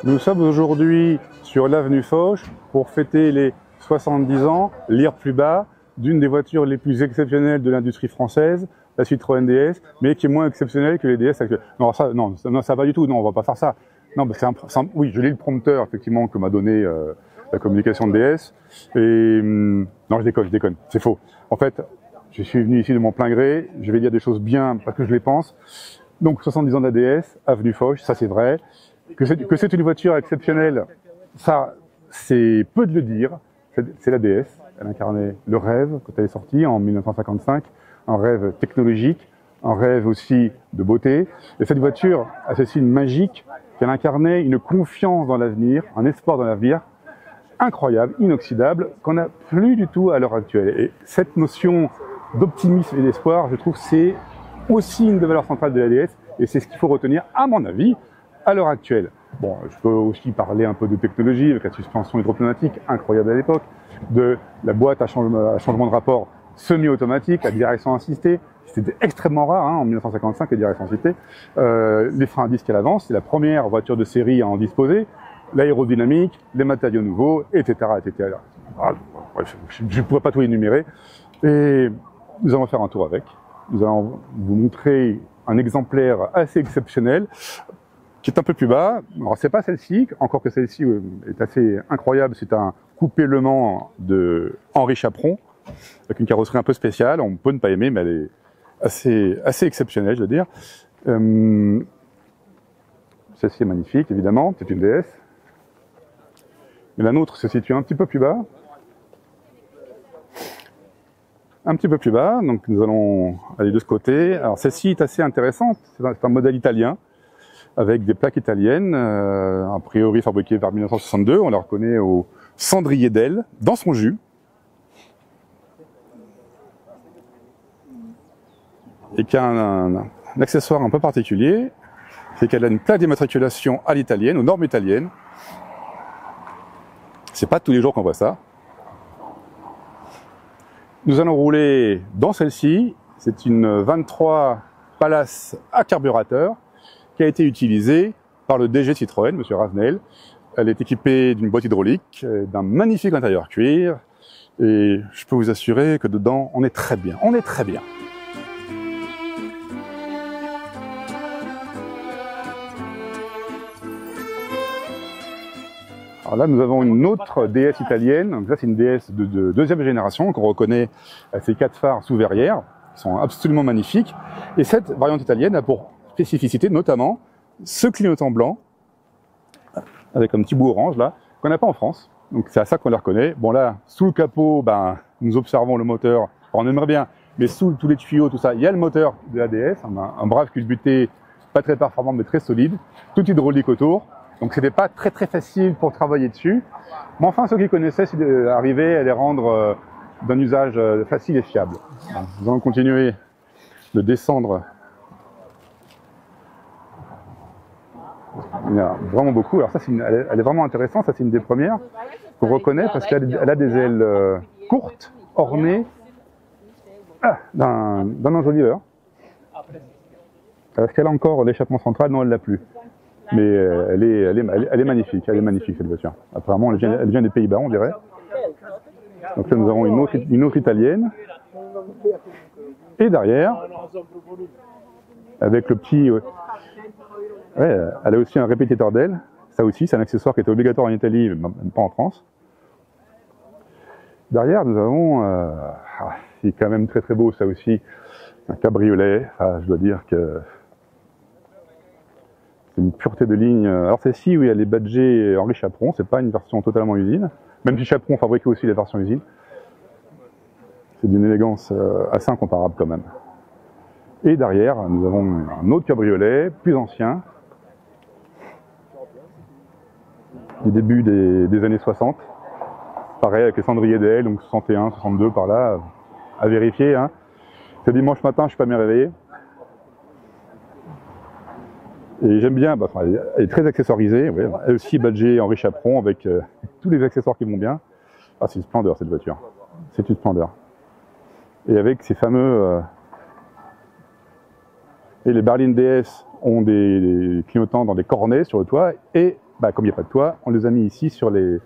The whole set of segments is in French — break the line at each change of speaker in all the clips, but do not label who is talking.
Nous sommes aujourd'hui sur l'avenue Foch pour fêter les 70 ans, lire plus bas, d'une des voitures les plus exceptionnelles de l'industrie française, la Citroën DS, mais qui est moins exceptionnelle que les DS actuelles. Non, ça va du tout, non, on va pas faire ça. Non, oui, je lis le prompteur, effectivement, que m'a donné la communication de DS, et non, je déconne, c'est faux. En fait, je suis venu ici de mon plein gré, je vais dire des choses bien parce que je les pense. Donc, 70 ans de la DS, avenue Foch, ça c'est vrai. Que c'est une voiture exceptionnelle, ça, c'est peu de le dire. C'est la DS. Elle incarnait le rêve quand elle est sortie en 1955, un rêve technologique, un rêve aussi de beauté. Et cette voiture a ce signe magique qu'elle incarnait une confiance dans l'avenir, un espoir dans l'avenir incroyable, inoxydable, qu'on n'a plus du tout à l'heure actuelle. Et cette notion d'optimisme et d'espoir, je trouve, c'est aussi une des valeurs centrales de la DS, et c'est ce qu'il faut retenir, à mon avis, à l'heure actuelle. Bon, je peux aussi parler un peu de technologie, avec la suspension hydropneumatique, incroyable à l'époque, de la boîte à changement de rapport semi-automatique, la direction assistée, c'était extrêmement rare en 1955, la direction assistée, les freins à disque à l'avance, c'est la première voiture de série à en disposer, l'aérodynamique, les matériaux nouveaux, etc. etc. Bref, je ne pourrais pas tout énumérer, et nous allons faire un tour avec. Nous allons vous montrer un exemplaire assez exceptionnel, qui est un peu plus bas. Alors c'est pas celle-ci, encore que celle-ci est assez incroyable, c'est un coupé Le Mans de Henri Chaperon, avec une carrosserie un peu spéciale, on peut ne pas aimer, mais elle est assez exceptionnelle, je veux dire. Celle-ci est magnifique, évidemment, c'est une DS. Mais la nôtre se situe un petit peu plus bas. Un petit peu plus bas, donc nous allons aller de ce côté. Alors celle-ci est assez intéressante, c'est un modèle italien, avec des plaques italiennes, a priori fabriquées vers 1962, on la reconnaît au cendrier d'aile, dans son jus. Et qui a un accessoire un peu particulier, c'est qu'elle a une plaque d'immatriculation à l'italienne, aux normes italiennes. C'est pas tous les jours qu'on voit ça. Nous allons rouler dans celle-ci, c'est une 23 Palace à carburateur, qui a été utilisée par le DG de Citroën, M. Ravenel. Elle est équipée d'une boîte hydraulique, d'un magnifique intérieur cuir, et je peux vous assurer que dedans, on est très bien. On est très bien. Alors là, nous avons une autre DS italienne. Donc là, c'est une DS de deuxième génération qu'on reconnaît à ses 4 phares sous verrière, qui sont absolument magnifiques. Et cette variante italienne a pour spécificité notamment ce clignotant blanc avec un petit bout orange là qu'on n'a pas en France. Donc c'est à ça qu'on la reconnaît. Bon là, sous le capot, nous observons le moteur. Alors, on aimerait bien, mais sous tous les tuyaux, tout ça, il y a le moteur de la DS, un brave culbuté, pas très performant mais très solide, tout hydraulique autour. Donc c'était pas très facile pour travailler dessus. Mais enfin, ceux qui connaissaient arrivaient à les rendre d'un usage facile et fiable. Donc, nous allons continuer de descendre. Il y en a vraiment beaucoup. Alors ça, elle est vraiment intéressante. Ça, c'est une des premières qu'on reconnaît parce qu'elle a des ailes courtes, ornées d'un enjoliveur. Est-ce qu'elle a encore l'échappement central? Non, elle l'a plus. Mais elle est magnifique. Elle est magnifique cette voiture. Apparemment, elle vient des Pays-Bas, on dirait. Donc là, nous avons une autre italienne. Et derrière, avec le petit... Ouais, elle a aussi un répétiteur d'aile. Ça aussi, c'est un accessoire qui était obligatoire en Italie, mais pas en France. Derrière, nous avons, c'est quand même très beau, ça aussi, un cabriolet. Je dois dire que c'est une pureté de ligne. Alors celle-ci, oui, elle est badgée Henri Chaperon. C'est pas une version totalement usine, même si Chaperon fabriquait aussi les versions usine. C'est d'une élégance assez incomparable quand même. Et derrière, nous avons un autre cabriolet, plus ancien, du début des années 60. Pareil, avec les cendriers d'aile, donc 61, 62 par là, à vérifier. Ce dimanche matin, je suis pas bien réveillé. Et j'aime bien, elle est très accessoirisée, ouais, elle aussi badgée Henri Chaperon avec tous les accessoires qui vont bien. Ah, c'est une splendeur cette voiture. c'est une splendeur. Et avec ces fameux... et les berlines DS ont des clignotants dans des cornets sur le toit, et bah, comme il n'y a pas de toit, on les a mis ici sur les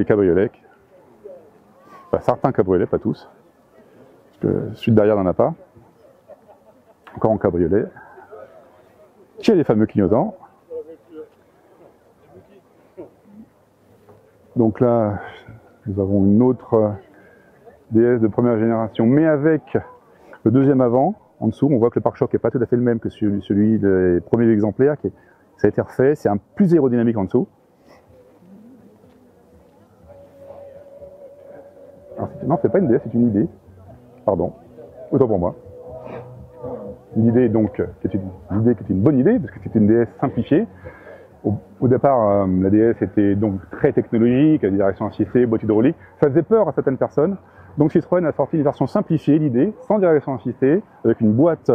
cabriolets. Enfin, certains cabriolets, pas tous. Parce que celui de derrière n'en a pas. Encore en cabriolet. Qui a les fameux clignotants. Donc là, nous avons une autre DS de première génération, mais avec le deuxième avant. En dessous, on voit que le pare-choc n'est pas tout à fait le même que celui des premiers exemplaires. Ça a été refait, c'est un plus aérodynamique en dessous. Alors, non, c'est pas une DS, c'est une idée. Pardon, autant pour moi. Une idée donc qui était une bonne idée, parce que c'était une DS simplifiée. Au départ, la DS était donc très technologique, avec des directions assistées, boîte hydraulique. Ça faisait peur à certaines personnes. Donc Citroën a sorti une version simplifiée, l'idée, sans direction assistée, avec une boîte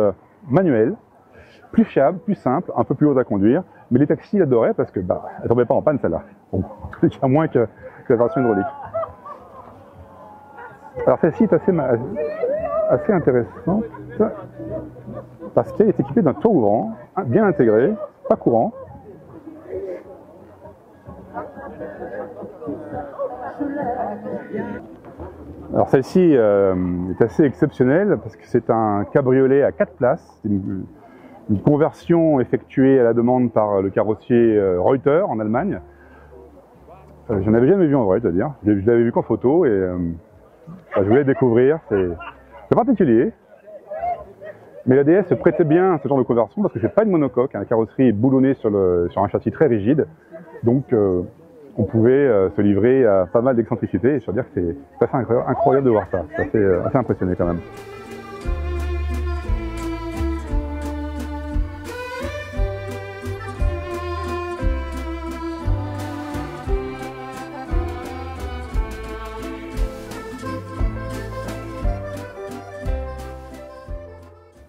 manuelle, plus fiable, plus simple, un peu plus haute à conduire. Mais les taxis l'adoraient parce que bah, elle tombait pas en panne celle-là. Bon, en tous les cas moins que la version hydraulique. Alors celle-ci est assez intéressante parce qu'elle est équipée d'un toit ouvrant, bien intégré, pas courant. Alors celle-ci est assez exceptionnelle parce que c'est un cabriolet à 4 places, une conversion effectuée à la demande par le carrossier Reuter en Allemagne. J'en avais jamais vu en vrai, c'est-à-dire, je l'avais vu qu'en photo et je voulais découvrir, c'est particulier. Mais la DS se prêtait bien à ce genre de conversion parce que c'est pas une monocoque, la carrosserie est boulonnée sur un châssis très rigide, donc on pouvait se livrer à pas mal d'excentricité et je veux dire que c'est assez incroyable de voir ça. C'est assez impressionné quand même.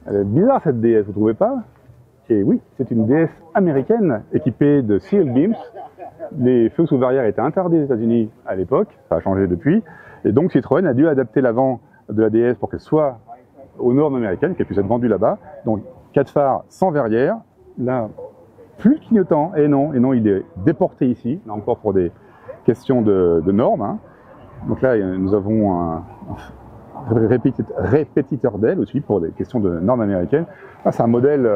Elle est bizarre cette DS, vous trouvez pas? Et oui, c'est une DS américaine équipée de Seal Beams. Les feux sous verrière étaient interdits aux États-Unis à l'époque, ça a changé depuis, et donc Citroën a dû adapter l'avant de la DS pour qu'elle soit aux normes américaines, qu'elle puisse être vendue là-bas. Donc 4 phares sans verrière, là plus clignotant, et non, il est déporté ici, là encore pour des questions de normes. Hein. Donc là nous avons un répétiteur d'aile aussi pour des questions de normes américaines. Ah, c'est un modèle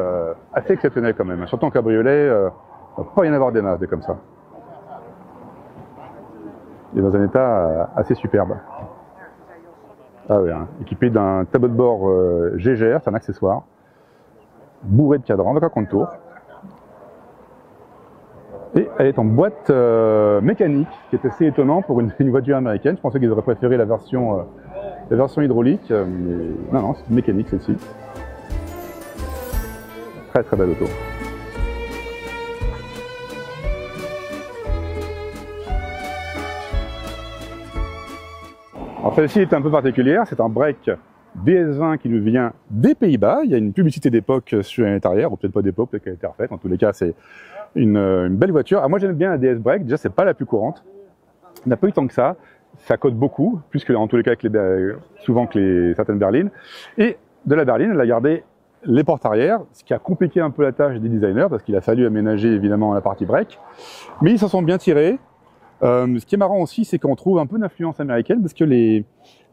assez exceptionnel quand même, surtout en cabriolet, il ne va pas y en avoir des masses comme ça. Il est dans un état assez superbe. Ah oui, hein, équipé d'un tableau de bord GGR, c'est un accessoire, bourré de cadrans, avec un compte tour. Et elle est en boîte mécanique, qui est assez étonnant pour une voiture américaine. Je pensais qu'ils auraient préféré la version hydraulique, mais non, c'est mécanique celle-ci. Très très belle auto. Alors celle-ci est un peu particulière, c'est un break DS20 qui nous vient des Pays-Bas. Il y a une publicité d'époque sur l'intérieur, ou peut-être pas d'époque, peut-être qu'elle a été refaite. En tous les cas, c'est une belle voiture. Alors moi j'aime bien la DS Break, déjà c'est pas la plus courante. On n'a pas eu tant que ça code beaucoup, plus que en tous les cas souvent que certaines berlines. Et de la berline, elle a gardé les portes arrière, ce qui a compliqué un peu la tâche des designers, parce qu'il a fallu aménager évidemment la partie break. Mais ils s'en sont bien tirés. Ce qui est marrant aussi, c'est qu'on trouve un peu d'influence américaine, parce que les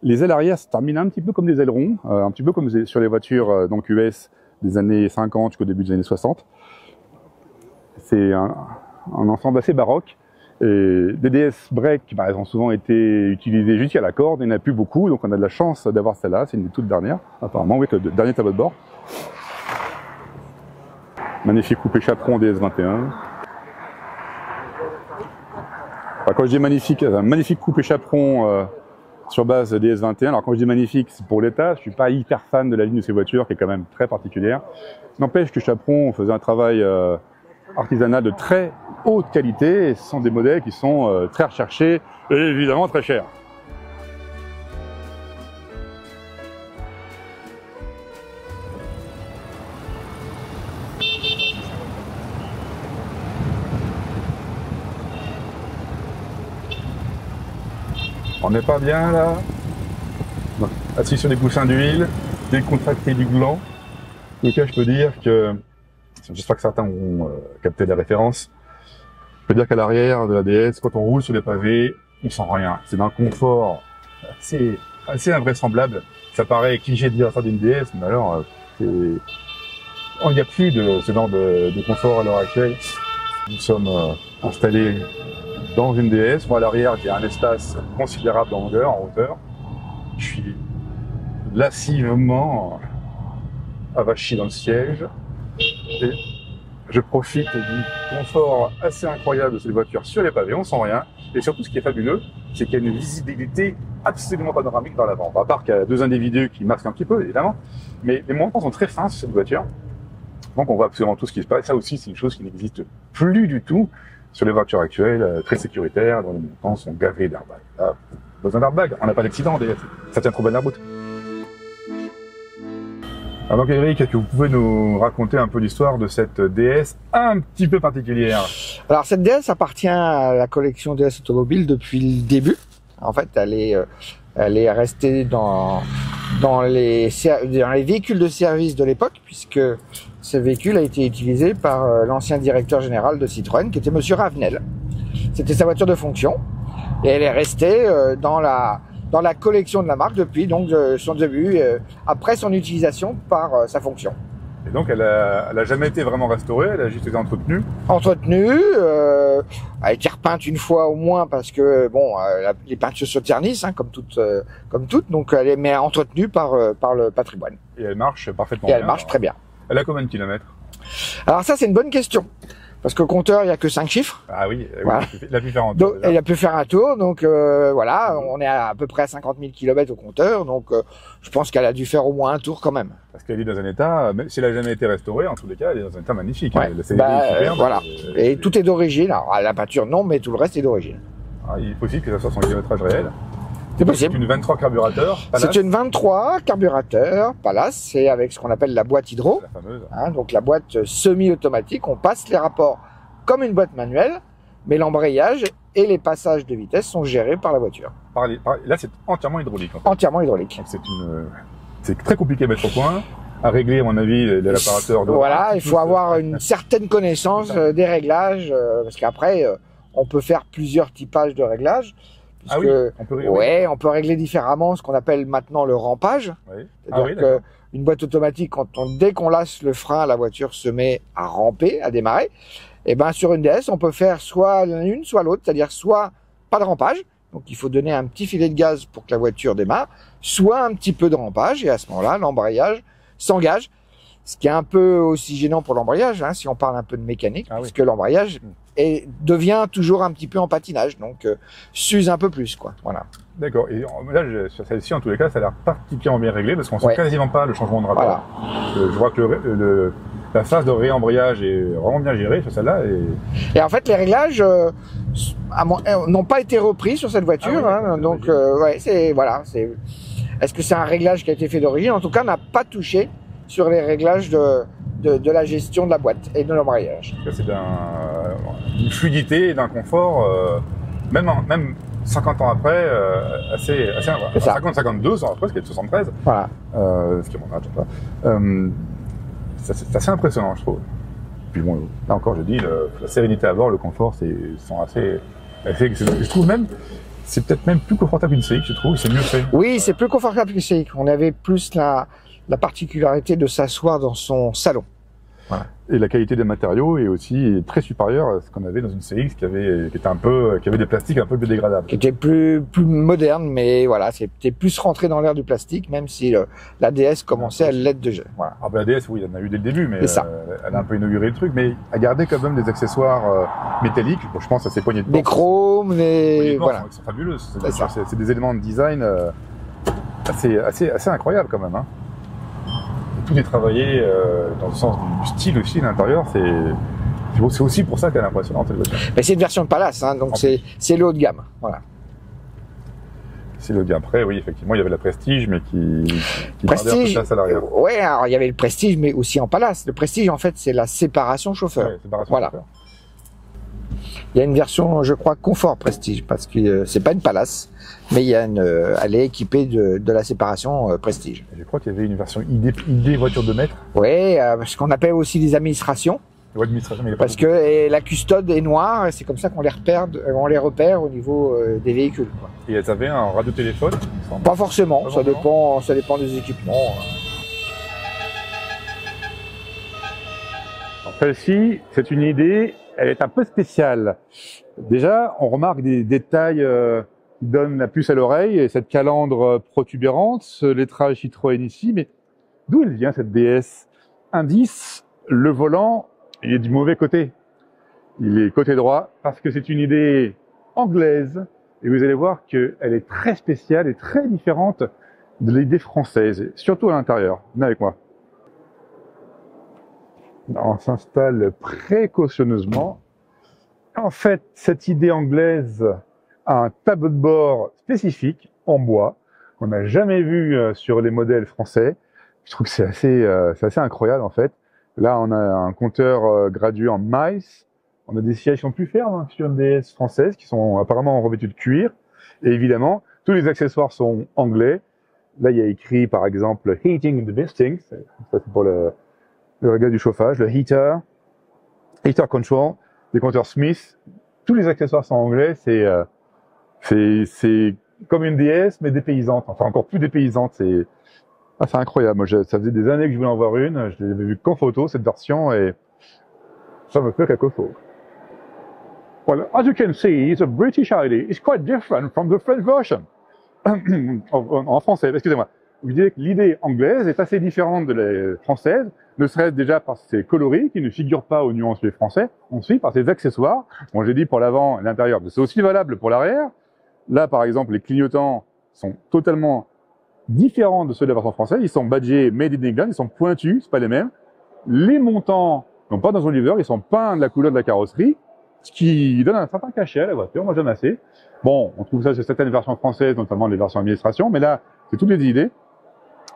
ailes arrière se terminent un petit peu comme des ailerons, un petit peu comme sur les voitures donc US des années 50 jusqu'au début des années 60. C'est un ensemble assez baroque. Et des DS Break, bah, elles ont souvent été utilisées jusqu'à la corde, il n'y en a plus beaucoup, donc on a de la chance d'avoir celle-là, c'est une des toutes dernières, apparemment, avec le dernier tableau de bord. Magnifique coupé chaperon DS21. Enfin, quand je dis magnifique, un magnifique coupé chaperon sur base DS21. Alors quand je dis magnifique, c'est pour l'état, je suis pas hyper fan de la ligne de ces voitures, qui est quand même très particulière. N'empêche que Chaperon faisait un travail artisanal de très haute qualité, et ce sont des modèles qui sont très recherchés et évidemment très chers. On n'est pas bien là? Donc, assis sur des coussins d'huile, décontracté du gland. En tout cas, je peux dire que, j'espère que certains ont capté la référence, je peux dire qu'à l'arrière de la DS, quand on roule sur les pavés, on sent rien. C'est d'un confort assez invraisemblable. Ça paraît cliché de dire ça d'une DS, mais alors, il n'y a plus de ce genre de confort à l'heure actuelle. Nous sommes installés dans une DS. Moi, à l'arrière, j'ai un espace considérable en longueur, en hauteur. Je suis lascivement avachi dans le siège. Et je profite du confort assez incroyable de cette voiture sur les pavés, on sent rien. Et surtout, ce qui est fabuleux, c'est qu'il y a une visibilité absolument panoramique dans l'avant. À part qu'il y a deux individus qui masquent un petit peu, évidemment. Mais les montants sont très fins sur cette voiture. Donc on voit absolument tout ce qui se passe. Ça aussi, c'est une chose qui n'existe plus du tout sur les voitures actuelles, très sécuritaires, dont les montants sont gavés d'airbags. Là, besoin d'airbag, on n'a pas d'accident, ça tient trop bien la route. Alors donc Eric, est-ce que vous pouvez nous raconter un peu l'histoire de cette DS un petit peu particulière?
Alors cette DS appartient à la collection DS automobile depuis le début. En fait, elle est restée dans les véhicules de service de l'époque, puisque ce véhicule a été utilisé par l'ancien directeur général de Citroën, qui était Monsieur Ravenel. C'était sa voiture de fonction, et elle est restée dans la collection de la marque depuis donc son début, après son utilisation par sa fonction.
Et donc elle a jamais été vraiment restaurée, elle a juste été entretenue.
Entretenue, elle a été repeinte une fois au moins parce que bon, les peintures se ternissent, hein, comme toutes, donc elle est mais entretenue par le patrimoine.
Et elle marche parfaitement
bien.
Et
elle marche très bien.
Elle a combien de kilomètres?
Alors ça c'est une bonne question. Parce qu'au compteur, il n'y a que 5 chiffres.
Ah oui,
voilà.
Il a pu faire un tour.
Donc, il a pu faire un tour, donc voilà, on est à peu près à 50 000 km au compteur, donc je pense qu'elle a dû faire au moins un tour quand même.
Parce qu'elle est dans un état, même si elle n'a jamais été restaurée, en tous les cas, elle est dans un état magnifique.
Ouais. Voilà. Et tout est d'origine. Alors la peinture non, mais tout le reste est d'origine.
Il est possible que ça soit son kilométrage réel.
C'est possible.
C'est une 23 carburateur.
C'est une 23 carburateur Palace, c'est avec ce qu'on appelle la boîte hydro.
La fameuse.
Hein, donc la boîte semi-automatique, on passe les rapports comme une boîte manuelle, mais l'embrayage et les passages de vitesse sont gérés par la voiture.
Là, c'est entièrement hydraulique. En fait.
Entièrement hydraulique.
C'est très compliqué à mettre au point, à régler, à mon avis, l'apparateur.
Voilà, il faut avoir une certaine connaissance des réglages, parce qu'après, on peut faire plusieurs typages de réglages.
Ah oui,
on peut régler différemment ce qu'on appelle maintenant le rampage.
Oui.
C'est-à-dire qu'une boîte automatique, dès qu'on lâche le frein, la voiture se met à ramper, à démarrer. Et ben sur une DS, on peut faire soit l'une, soit l'autre, c'est-à-dire soit pas de rampage, donc il faut donner un petit filet de gaz pour que la voiture démarre, soit un petit peu de rampage, et à ce moment-là, l'embrayage s'engage. Ce qui est un peu aussi gênant pour l'embrayage, hein, si on parle un peu de mécanique, puisque l'embrayage devient toujours un petit peu en patinage, donc s'use un peu plus, quoi. Voilà.
D'accord. Et là, sur celle-ci, en tous les cas, ça a l'air particulièrement bien réglé, parce qu'on sent quasiment pas le changement de rapport. Voilà. Je vois que la phase de réembrayage est vraiment bien gérée sur celle-là.
Et en fait, les réglages n'ont pas été repris sur cette voiture, donc est-ce que c'est un réglage qui a été fait d'origine? En tout cas, n'a pas touché sur les réglages de la gestion de la boîte et de l'embrayage.
C'est d'une fluidité et d'un confort, même 50 ans après, assez 50-52 ans après, ce qui est de 73.
Voilà.
Ce qui est mon âge, c'est assez impressionnant, je trouve. Puis bon, là encore, je dis, la sérénité à bord, le confort, sont assez je trouve même, c'est peut-être même plus confortable qu'une CX, je trouve, c'est mieux fait.
Oui, c'est plus confortable qu'une CX. On avait plus la particularité de s'asseoir dans son salon. Voilà.
Et la qualité des matériaux est aussi très supérieure à ce qu'on avait dans une CX qui avait des plastiques un peu biodégradables.
Qui était plus moderne, mais voilà, c'était plus rentré dans l'air du plastique, même si la DS commençait à l'être déjà. Voilà.
Ah ben la DS, oui, elle en a eu dès le début, mais elle a un peu inauguré le truc, mais a gardé quand même des accessoires métalliques. Bon, je pense à ces poignées de porte.
Des chromes,
voilà. Qui sont fabuleuses. C'est des éléments de design assez incroyables quand même. Hein. Tout est travaillé dans le sens du style aussi à l'intérieur. C'est aussi pour ça qu'elle est impressionnante cette voiture.
Mais c'est une version de Palace, hein, donc c'est le haut de gamme. Voilà.
C'est le haut de gamme. Après, oui, effectivement, il y avait la Prestige, mais qui perdait un peu de place à l'arrière.
Oui, alors il y avait le Prestige, mais aussi en Palace. Le Prestige, en fait, c'est la séparation chauffeur.
Ouais, séparation
voilà.
chauffeur.
Il y a une version, je crois, confort Prestige, parce que c'est pas une Palace, mais il y a elle est équipée de la séparation Prestige.
Je crois qu'il y avait une version ID voiture de maître.
Oui, ce qu'on appelle aussi les administrations. Parce que la custode est noire, et c'est comme ça qu'on les repère au niveau des véhicules, quoi.
Et elles avaient un radiotéléphone?
Pas forcément, ça dépend des équipements.
Celle-ci, c'est une idée, elle est un peu spéciale. Déjà, on remarque des détails qui donnent la puce à l'oreille, et cette calandre protubérante, ce lettrage Citroën ici, mais d'où elle vient cette DS? Indice, le volant, il est du mauvais côté. Il est côté droit, parce que c'est une idée anglaise, et vous allez voir qu'elle est très spéciale et très différente de l'idée française, surtout à l'intérieur. Venez avec moi. On s'installe précautionneusement. En fait, cette idée anglaise a un tableau de bord spécifique en bois qu'on n'a jamais vu sur les modèles français. Je trouve que c'est assez incroyable en fait. Là, on a un compteur gradué en mice. On a des sièges qui sont plus fermes sur une DS française, qui sont apparemment revêtus de cuir. Et évidemment, tous les accessoires sont anglais. Là, il y a écrit par exemple Heating and Misting. Ça, c'est pour le réglage du chauffage, le heater control, des compteurs Smith. Tous les accessoires sont anglais. C'est comme une DS, mais dépaysante. Enfin, encore plus dépaysante. C'est incroyable. Moi, ça faisait des années que je voulais en voir une. Je l'avais vue qu'en photo, cette version, et ça me fait quelque chose. Well, as you can see, the British ID is quite different from the French version. En français, excusez-moi. Vous disiez que l'idée anglaise est assez différente de la française, ne serait-ce déjà par ses coloris qui ne figurent pas aux nuanciers français, ensuite par ses accessoires. Bon, j'ai dit pour l'avant et l'intérieur, mais c'est aussi valable pour l'arrière. Là, par exemple, les clignotants sont totalement différents de ceux de la version française. Ils sont badgés Made in England, ils sont pointus, c'est pas les mêmes. Les montants n'ont pas dans son lever, ils sont peints de la couleur de la carrosserie, ce qui donne un certain cachet à la voiture. Moi, j'aime assez. Bon, on trouve ça sur certaines versions françaises, notamment les versions administration, mais là, c'est toutes les idées.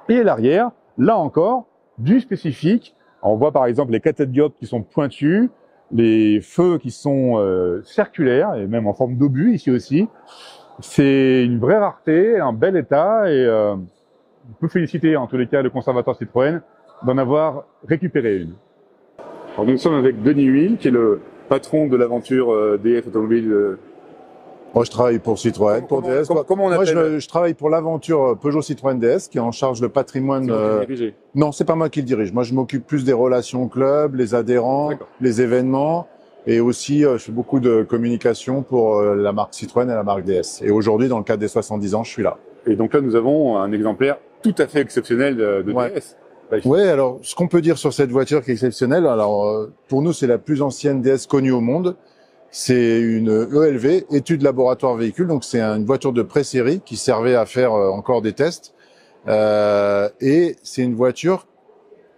Et l'arrière, là encore, du spécifique. On voit par exemple les catadiopes qui sont pointus, les feux qui sont circulaires, et même en forme d'obus ici aussi. C'est une vraie rareté, un bel état, et on peut féliciter en tous les cas le conservateur Citroën d'en avoir récupéré une. Alors, nous sommes avec Denis Huil, qui est le patron de l'aventure DS Automobile.
Moi, je travaille pour Citroën, pour DS.
Comment on appelle?
Moi, je travaille pour l'aventure Peugeot Citroën DS, qui est en charge le patrimoine. Non, c'est pas moi qui le dirige. Moi, je m'occupe plus des relations club, les adhérents, les événements, et aussi, je fais beaucoup de communication pour la marque Citroën et la marque DS. Et aujourd'hui, dans le cadre des 70 ans, je suis là.
Et donc là, nous avons un exemplaire tout à fait exceptionnel de DS.
Ouais, alors, ce qu'on peut dire sur cette voiture qui est exceptionnelle, alors, pour nous, c'est la plus ancienne DS connue au monde. C'est une ELV, étude laboratoire véhicule, donc c'est une voiture de pré-série qui servait à faire encore des tests. Et c'est une voiture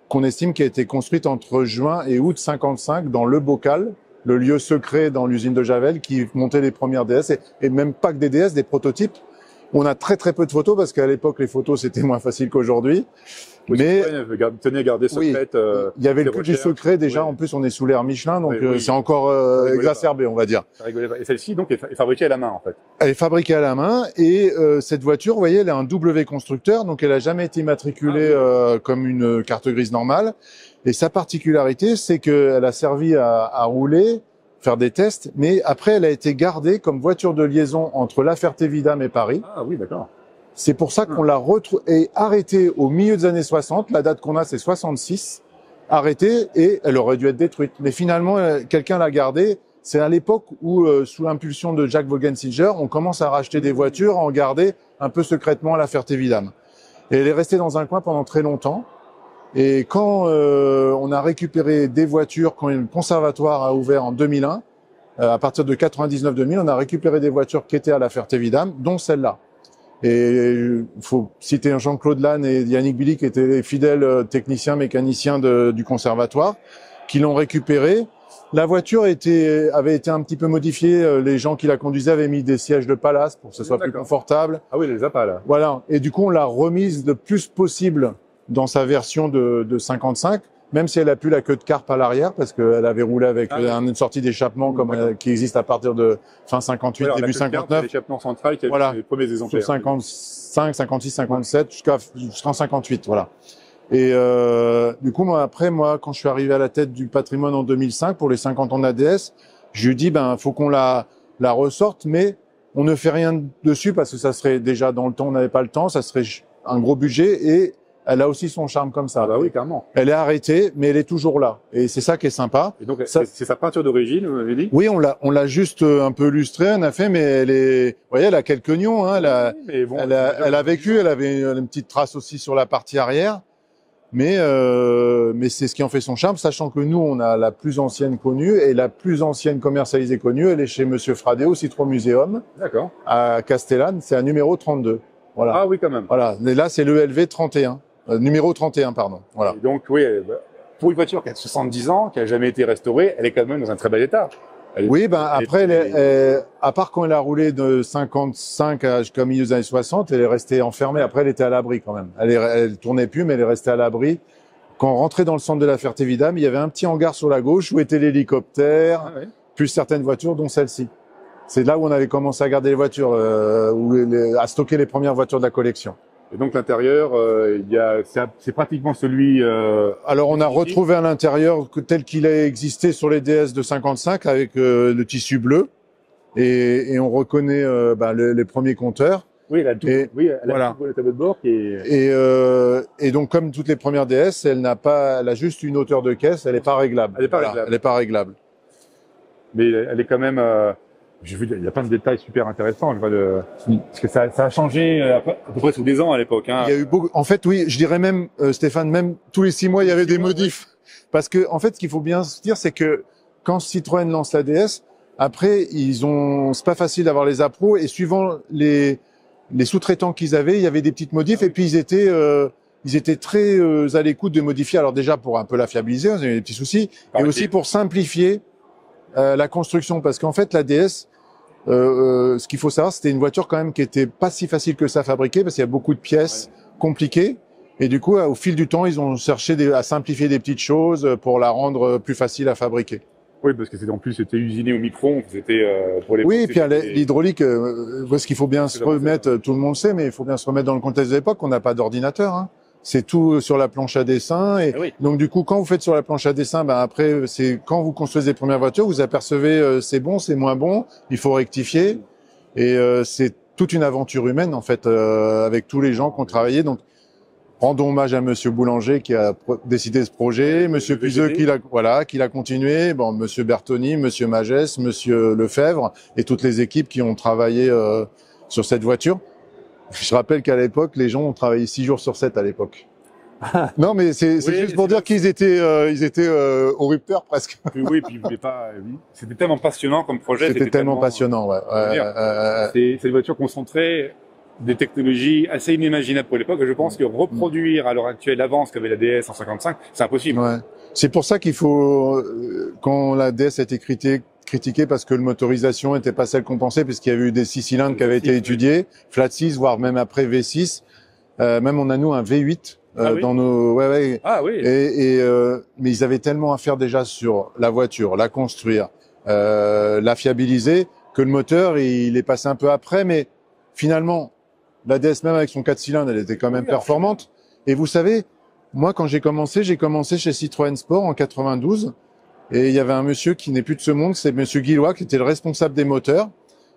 qu'on estime qui a été construite entre juin et août 55 dans Le Bocal, le lieu secret dans l'usine de Javel qui montait les premières DS, et même pas que des DS, des prototypes. On a très très peu de photos parce qu'à l'époque les photos c'était moins facile qu'aujourd'hui. Mais
tenez à garder secrète.
Il y avait le plus du secret déjà. En plus, on est sous l'ère Michelin, donc c'est encore exacerbé, on va dire.
Et celle-ci, donc, est fabriquée à la main, en fait.
Elle est fabriquée à la main, et cette voiture, vous voyez, elle a un W constructeur, donc elle a jamais été immatriculée comme une carte grise normale. Et sa particularité, c'est qu'elle a servi à rouler, faire des tests, mais après, elle a été gardée comme voiture de liaison entre La Ferté-Vidame et Paris.
Ah oui, d'accord.
C'est pour ça qu'on l'a arrêtée au milieu des années 60. La date qu'on a, c'est 66. Arrêtée, et elle aurait dû être détruite. Mais finalement, quelqu'un l'a gardée. C'est à l'époque où, sous l'impulsion de Jacques Vogelsinger, on commence à racheter des voitures, à en garder un peu secrètement à La Ferté-Vidame. Et elle est restée dans un coin pendant très longtemps. Et quand on a récupéré des voitures, quand le conservatoire a ouvert en 2001, à partir de 99-2000, on a récupéré des voitures qui étaient à La Ferté-Vidame, dont celle-là. Et il faut citer Jean-Claude Lannes et Yannick Billy, qui étaient les fidèles techniciens, mécaniciens du conservatoire, qui l'ont récupérée. La voiture avait été un petit peu modifiée. Les gens qui la conduisaient avaient mis des sièges de palace pour que ce soit plus confortable.
Ah oui, les appâts, là.
Voilà. Et du coup, on l'a remise le plus possible dans sa version de 55. même si elle a plus la queue de carpe à l'arrière, parce qu'elle avait roulé avec une sortie d'échappement comme qui existe à partir de fin 58,
Alors,
début
la queue de carpe,
59.
c'est l'échappement central qui a
Voilà.
les premiers exemplaires.
Sur 55, 56, 57, jusqu'en 58, voilà. Et du coup, moi, quand je suis arrivé à la tête du patrimoine en 2005 pour les 50 ans de la DS, je lui ai dit, faut qu'on la ressorte, mais on ne fait rien dessus parce que ça serait déjà dans le temps, on n'avait pas le temps, ça serait un gros budget et elle a aussi son charme comme ça.
Ah bah oui, carrément.
Elle est arrêtée, mais elle est toujours là. Et c'est ça qui est sympa.
Et donc,
Ça-
c'est sa peinture d'origine, vous m'avez dit?
Oui, on l'a juste un peu illustrée, on a fait, mais vous voyez, elle a quelques nions, hein,
Mais bon,
elle a vécu, elle avait une petite trace aussi sur la partie arrière. Mais c'est ce qui en fait son charme, sachant que nous, on a la plus ancienne connue et la plus ancienne commercialisée connue, elle est chez Monsieur Fradé au Citro Museum
d'accord.
à Castellane, c'est un numéro 32. Voilà.
Ah oui, quand même.
Voilà. Et là, c'est le LV 31. Numéro 31, pardon. Voilà.
Et donc, oui, pour une voiture qui a 70 ans, qui a jamais été restaurée, elle est quand même dans un très bel état.
Oui, après, à part quand elle a roulé de 55 jusqu'au milieu des années 60, elle est restée enfermée. Après, elle était à l'abri quand même. Elle tournait plus, mais elle est restée à l'abri. Quand on rentrait dans le centre de la Ferté-Vidame, il y avait un petit hangar sur la gauche où était l'hélicoptère,
Ah, ouais.
plus certaines voitures, dont celle-ci. C'est là où on avait commencé à garder les voitures, à stocker les premières voitures de la collection.
Et donc l'intérieur, c'est pratiquement celui.
Alors on a retrouvé à l'intérieur tel qu'il a existé sur les DS de 55 avec le tissu bleu et on reconnaît les premiers compteurs.
Oui, elle a tout. Oui, elle a
Voilà.
tout le tableau de bord qui est.
Et donc comme toutes les premières DS, elle a juste une hauteur de caisse, elle n'est pas réglable.
Elle est pas
Voilà,
réglable.
elle est pas réglable.
Mais elle est quand même. J'ai vu, il y a plein de détails super intéressants. Parce que ça a changé à peu près tous les ans à l'époque. Hein.
Il y a eu beaucoup. En fait, oui, je dirais même, Stéphane, même tous les 6 mois, il y avait des modifs. Parce que, en fait, ce qu'il faut bien se dire, c'est que quand Citroën lance la DS, après, c'est pas facile d'avoir les appros et suivant les sous-traitants qu'ils avaient, il y avait des petites modifs et puis ils étaient très à l'écoute de modifier. Alors déjà pour un peu la fiabiliser, ils avaient des petits soucis, et aussi pour simplifier la construction, parce qu'en fait la DS, ce qu'il faut savoir, c'était une voiture quand même qui était pas si facile que ça à fabriquer parce qu'il y a beaucoup de pièces compliquées. Et du coup, au fil du temps, ils ont cherché à simplifier des petites choses pour la rendre plus facile à fabriquer.
Oui, parce que c'était usiné au micron, c'était pour les.
Oui, et puis l'hydraulique, ce qu'il faut bien se remettre, tout le monde le sait, mais il faut bien se remettre dans le contexte de l'époque, on n'a pas d'ordinateur. Hein. C'est tout sur la planche à dessin. Et
oui.
donc du coup, quand vous faites sur la planche à dessin, après, c'est quand vous construisez les premières voitures, vous apercevez c'est bon, c'est moins bon, il faut rectifier. Et c'est toute une aventure humaine en fait, avec tous les gens qui ont travaillé. Donc rendons hommage à Monsieur Boulanger qui a décidé ce projet, Monsieur Puiseux qui l'a continué, Monsieur Bertoni, Monsieur Magès, Monsieur Lefebvre et toutes les équipes qui ont travaillé sur cette voiture. Je rappelle qu'à l'époque, les gens ont travaillé 6 jours sur 7 à l'époque. Non, mais c'est juste pour dire qu'ils étaient au rupteur presque.
Oui, puis ils voulaient pas. Oui. C'était tellement passionnant comme projet.
C'était tellement passionnant, ouais.
C'est une voiture concentrée, des technologies assez inimaginables pour l'époque. Et je pense que reproduire à l'heure actuelle l'avance qu'avait la DS en 55, c'est impossible.
Ouais. C'est pour ça qu'il faut, quand la DS a été critiquée parce que le motorisation n'était pas celle qu'on pensait, puisqu'il y avait eu des 6 cylindres qui avaient été étudiés, flat 6, voire même après V6. Même on a nous un V8 dans nos.
Ah oui.
Mais ils avaient tellement à faire déjà sur la voiture, la construire, la fiabiliser, que le moteur il est passé un peu après, mais finalement la DS même avec son 4 cylindres, elle était quand même performante. Et vous savez, moi quand j'ai commencé chez Citroën Sport en 92. Et il y avait un monsieur qui n'est plus de ce monde, c'est monsieur Guillois, qui était le responsable des moteurs,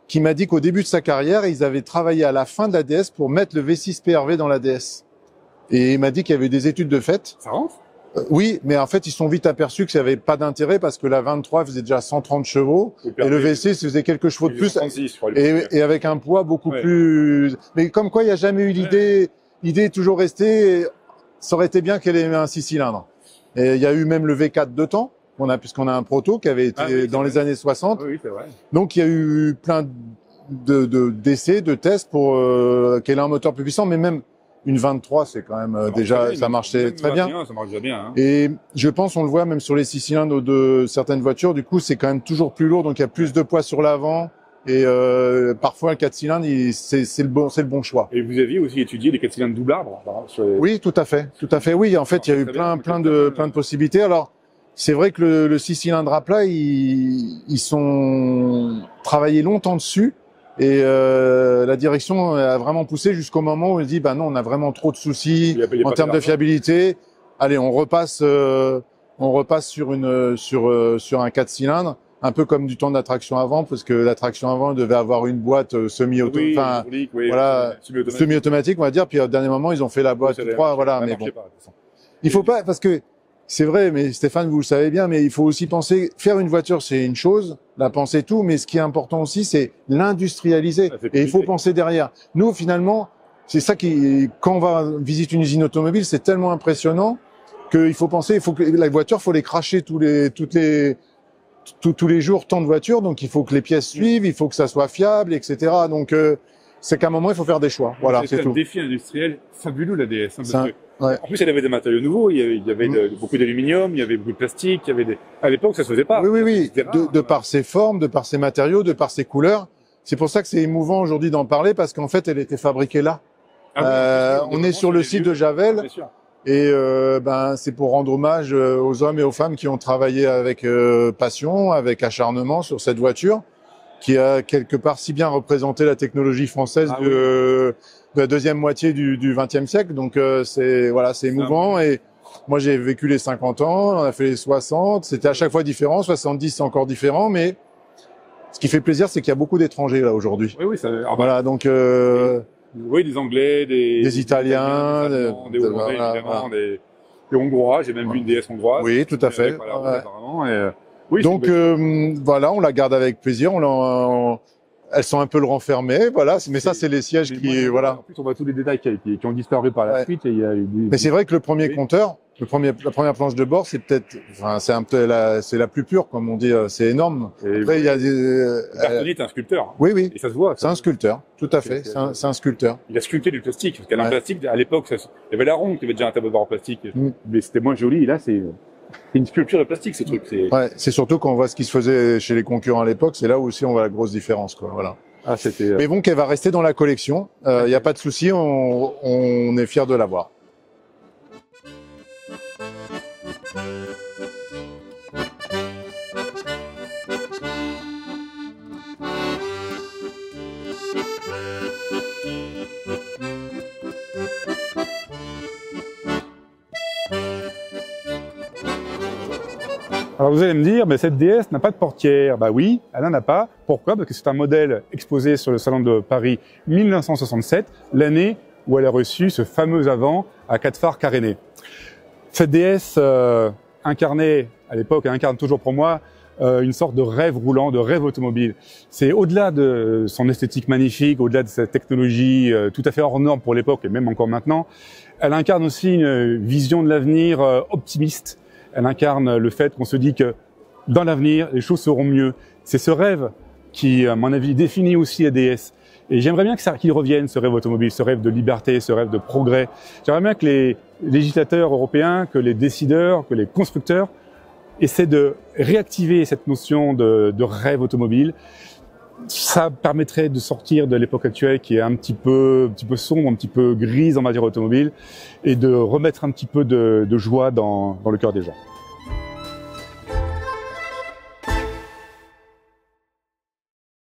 qui m'a dit qu'au début de sa carrière, ils avaient travaillé à la fin de la DS pour mettre le V6 PRV dans la DS. Et il m'a dit qu'il y avait des études de fait.
Ça rentre?
Oui, mais en fait, ils sont vite aperçus que ça n'avait pas d'intérêt parce que la 23 faisait déjà 130 chevaux et le V6 faisait quelques chevaux de plus
36,
et avec un poids beaucoup plus... Mais comme quoi, il n'y a jamais eu l'idée est toujours restée, ça aurait été bien qu'elle ait un 6 cylindres. Et il y a eu même le V4 de temps. Puisqu'on a un proto qui avait été dans les années 60.
Oui, c'est vrai.
Donc il y a eu plein d'essais, de tests pour qu'elle ait un moteur plus puissant, mais même une 23, c'est quand même ça marchait très bien.
Ça marche déjà bien. Hein.
Et je pense, on le voit même sur les 6 cylindres de certaines voitures, du coup c'est quand même toujours plus lourd, donc il y a plus de poids sur l'avant, Et parfois, un 4 cylindres, c'est le bon choix.
Et vous aviez aussi étudié les 4 cylindres double arbre sur les...
Oui, tout à fait. Oui, en fait, il y a eu plein de possibilités. Alors, c'est vrai que le 6 cylindres à plat, ils sont travaillés longtemps dessus. Et la direction a vraiment poussé jusqu'au moment où on dit, bah non, on a vraiment trop de soucis en termes de fiabilité. Allez, on repasse sur un 4 cylindres, un peu comme du temps d'attraction avant, parce que l'attraction avant devait avoir une boîte semi-automatique, on va dire. Puis au dernier moment, ils ont fait la boîte 3, voilà. Mais bon, il faut pas, parce que c'est vrai, mais Stéphane, vous le savez bien, mais il faut aussi penser, faire une voiture, c'est une chose, la penser tout, mais ce qui est important aussi, c'est l'industrialiser. Et il faut penser derrière. Nous, finalement, c'est ça quand on va visiter une usine automobile, c'est tellement impressionnant qu'il faut penser, il faut que la voiture, faut les cracher tous les jours, tant de voitures, donc il faut que les pièces suivent, il faut que ça soit fiable, etc. Donc, c'est qu'à un moment, il faut faire des choix. Voilà, c'est tout.
C'est un défi industriel fabuleux, la DS.
Ouais.
En plus, elle avait des matériaux nouveaux. Il y avait beaucoup d'aluminium, il y avait beaucoup de plastique. À l'époque, ça se faisait pas.
Oui. De par ses formes, de par ses matériaux, de par ses couleurs. C'est pour ça que c'est émouvant aujourd'hui d'en parler, parce qu'en fait, elle était fabriquée là. On est sur le site de Javel. Et c'est pour rendre hommage aux hommes et aux femmes qui ont travaillé avec passion, avec acharnement sur cette voiture, qui a quelque part si bien représenté la technologie française de la deuxième moitié du XXe siècle. Donc c'est émouvant. Et moi j'ai vécu les 50 ans, on a fait les 60. C'était à chaque fois différent. 70 c'est encore différent, mais ce qui fait plaisir, c'est qu'il y a beaucoup d'étrangers là aujourd'hui.
Oui, ça.
Voilà, donc.
Oui, des Anglais, des
Italiens,
des Hollandais, évidemment, des Hongrois. J'ai même vu une DS hongroise.
Oui, tout à fait.
Apparemment. Oui,
donc on la garde avec plaisir. Elles sont un peu le renfermé, voilà. Mais ça, c'est les sièges qui, voilà.
En plus, on voit tous les détails qui ont disparu par la suite. Et il y a eu
mais c'est vrai que le premier compteur, la première planche de bord, c'est peut-être, c'est la plus pure, comme on dit. C'est énorme.
Et
après, il y a des.
Bertoni est un sculpteur.
Oui.
Et ça se voit.
C'est un sculpteur, tout à fait. C'est un sculpteur.
Il a sculpté du plastique. Parce qu'un plastique, à l'époque, il y avait la ronde qui avait déjà un tableau de bord en plastique. Mais c'était moins joli. Et là, c'est une sculpture de plastique, ces trucs.
C'est surtout quand on voit ce qui se faisait chez les concurrents à l'époque, c'est là où aussi on voit la grosse différence, quoi. Voilà. Mais bon, qu'elle va rester dans la collection. Il n'y a pas de souci, on est fiers de l'avoir.
Alors vous allez me dire, mais cette DS n'a pas de portière. Bah oui, elle n'en a pas. Pourquoi? Parce que c'est un modèle exposé sur le salon de Paris 1967, l'année où elle a reçu ce fameux avant à 4 phares carénés. Cette DS incarnait, à l'époque, elle incarne toujours pour moi, une sorte de rêve roulant, de rêve automobile. C'est au-delà de son esthétique magnifique, au-delà de sa technologie tout à fait hors norme pour l'époque et même encore maintenant, elle incarne aussi une vision de l'avenir optimiste. Elle incarne le fait qu'on se dit que dans l'avenir, les choses seront mieux. C'est ce rêve qui, à mon avis, définit aussi la DS. Et j'aimerais bien qu'il revienne, ce rêve automobile, ce rêve de liberté, ce rêve de progrès. J'aimerais bien que les législateurs européens, que les décideurs, que les constructeurs essaient de réactiver cette notion de rêve automobile. Ça permettrait de sortir de l'époque actuelle qui est un petit peu sombre, un petit peu grise en matière automobile et de remettre un petit peu de joie dans le cœur des gens.